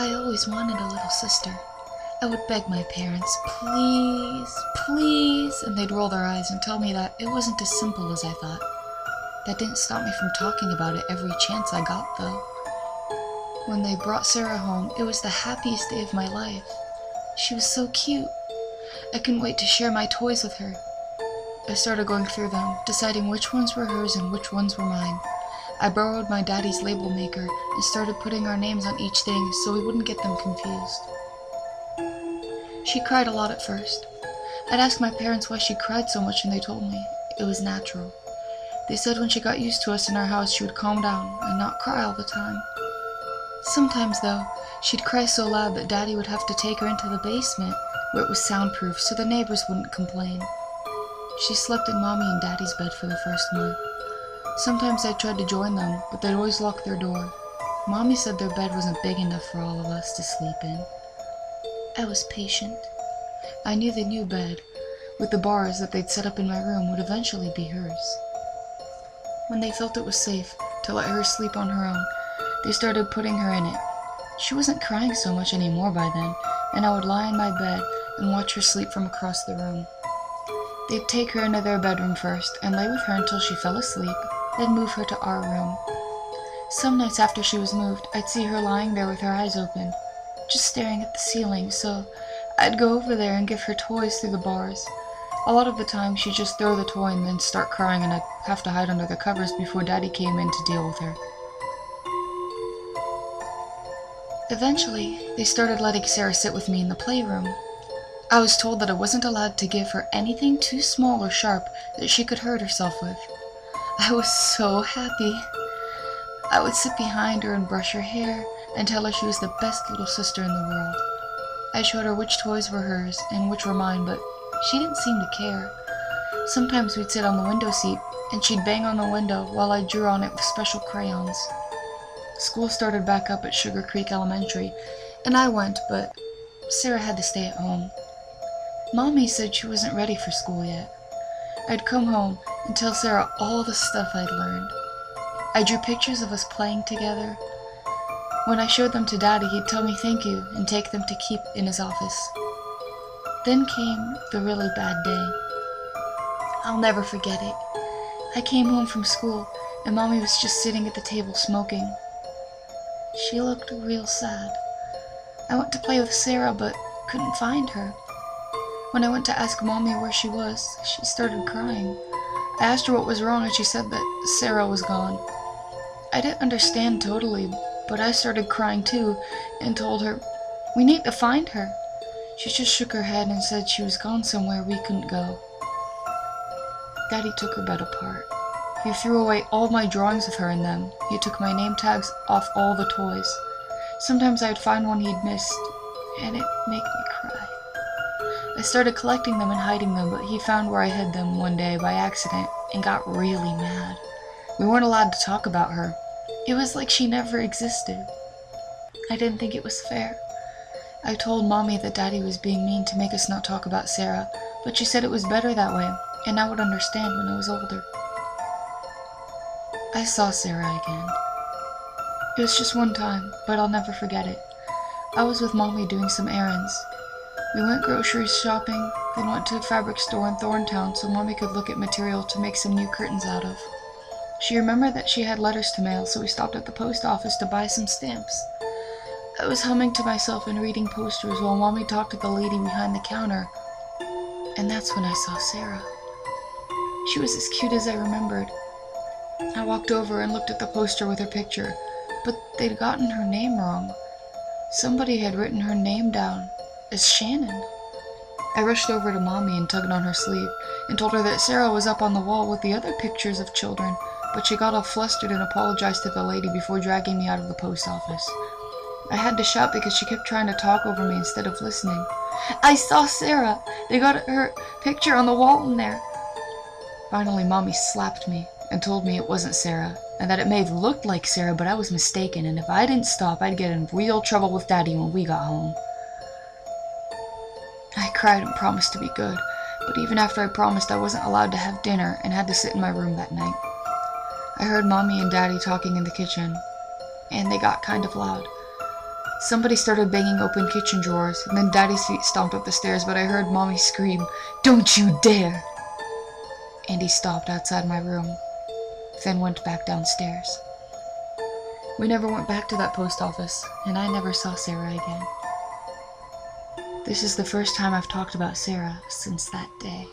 I always wanted a little sister. I would beg my parents, please, please, and they'd roll their eyes and tell me that it wasn't as simple as I thought. That didn't stop me from talking about it every chance I got, though. When they brought Sarah home, it was the happiest day of my life. She was so cute. I couldn't wait to share my toys with her. I started going through them, deciding which ones were hers and which ones were mine. I borrowed my daddy's label maker and started putting our names on each thing so we wouldn't get them confused. She cried a lot at first. I'd asked my parents why she cried so much and they told me it was natural. They said when she got used to us in our house she would calm down and not cry all the time. Sometimes though, she'd cry so loud that Daddy would have to take her into the basement where it was soundproof so the neighbors wouldn't complain. She slept in Mommy and Daddy's bed for the first month. Sometimes I tried to join them, but they'd always lock their door. Mommy said their bed wasn't big enough for all of us to sleep in. I was patient. I knew the new bed, with the bars that they'd set up in my room, would eventually be hers. When they felt it was safe to let her sleep on her own, they started putting her in it. She wasn't crying so much anymore by then, and I would lie in my bed and watch her sleep from across the room. They'd take her into their bedroom first and lay with her until she fell asleep, then move her to our room. Some nights after she was moved, I'd see her lying there with her eyes open, just staring at the ceiling, so I'd go over there and give her toys through the bars. A lot of the time, she'd just throw the toy and then start crying, and I'd have to hide under the covers before Daddy came in to deal with her. Eventually, they started letting Sarah sit with me in the playroom. I was told that I wasn't allowed to give her anything too small or sharp that she could hurt herself with. I was so happy. I would sit behind her and brush her hair and tell her she was the best little sister in the world. I showed her which toys were hers and which were mine, but she didn't seem to care. Sometimes we'd sit on the window seat, and she'd bang on the window while I drew on it with special crayons. School started back up at Sugar Creek Elementary, and I went, but Sarah had to stay at home. Mommy said she wasn't ready for school yet. I'd come home and tell Sarah all the stuff I'd learned. I drew pictures of us playing together. When I showed them to Daddy, he'd tell me thank you and take them to keep in his office. Then came the really bad day. I'll never forget it. I came home from school, and Mommy was just sitting at the table smoking. She looked real sad. I went to play with Sarah, but couldn't find her. When I went to ask Mommy where she was, she started crying. I asked her what was wrong, and she said that Sarah was gone. I didn't understand totally, but I started crying too, and told her, "We need to find her." She just shook her head and said she was gone somewhere we couldn't go. Daddy took her bed apart. He threw away all my drawings of her in them. He took my name tags off all the toys. Sometimes I'd find one he'd missed, and it'd make me cry. I started collecting them and hiding them, but he found where I hid them one day by accident and got really mad. We weren't allowed to talk about her. It was like she never existed. I didn't think it was fair. I told Mommy that Daddy was being mean to make us not talk about Sarah, but she said it was better that way, and I would understand when I was older. I saw Sarah again. It was just one time, but I'll never forget it. I was with Mommy doing some errands. We went grocery shopping, then went to a fabric store in Thorntown so Mommy could look at material to make some new curtains out of. She remembered that she had letters to mail, so we stopped at the post office to buy some stamps. I was humming to myself and reading posters while Mommy talked to the lady behind the counter, and that's when I saw Sarah. She was as cute as I remembered. I walked over and looked at the poster with her picture, but they'd gotten her name wrong. Somebody had written her name down as Shannon. I rushed over to Mommy and tugged on her sleeve and told her that Sarah was up on the wall with the other pictures of children, but she got all flustered and apologized to the lady before dragging me out of the post office. I had to shout because she kept trying to talk over me instead of listening. "I saw Sarah! They got her picture on the wall in there!" Finally, Mommy slapped me and told me it wasn't Sarah, and that it may have looked like Sarah, but I was mistaken, and if I didn't stop, I'd get in real trouble with Daddy when we got home. I cried and promised to be good, but even after I promised, I wasn't allowed to have dinner and had to sit in my room that night. I heard Mommy and Daddy talking in the kitchen, and they got kind of loud. Somebody started banging open kitchen drawers, and then Daddy's feet stomped up the stairs, but I heard Mommy scream, "Don't you dare!" And he stopped outside my room, then went back downstairs. We never went back to that post office, and I never saw Sarah again. This is the first time I've talked about Sarah since that day.